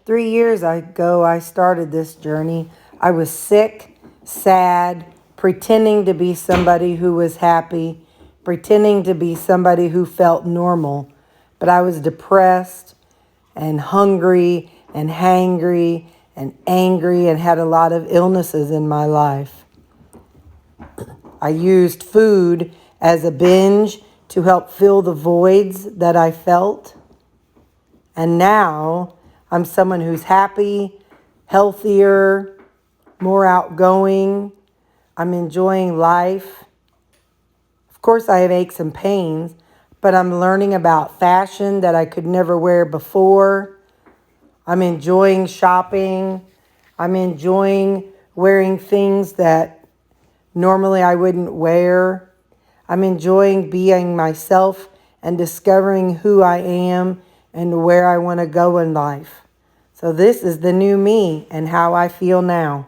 3 years ago, I started this journey. I was sick, sad, pretending to be somebody who was happy, pretending to be somebody who felt normal. But I was depressed and hungry and hangry and angry and had a lot of illnesses in my life. I used food as a binge to help fill the voids that I felt. And now I'm someone who's happy, healthier, more outgoing. I'm enjoying life. Of course, I have aches and pains, but I'm learning about fashion that I could never wear before. I'm enjoying shopping. I'm enjoying wearing things that normally I wouldn't wear. I'm enjoying being myself and discovering who I am and where I want to go in life. So this is the new me and how I feel now.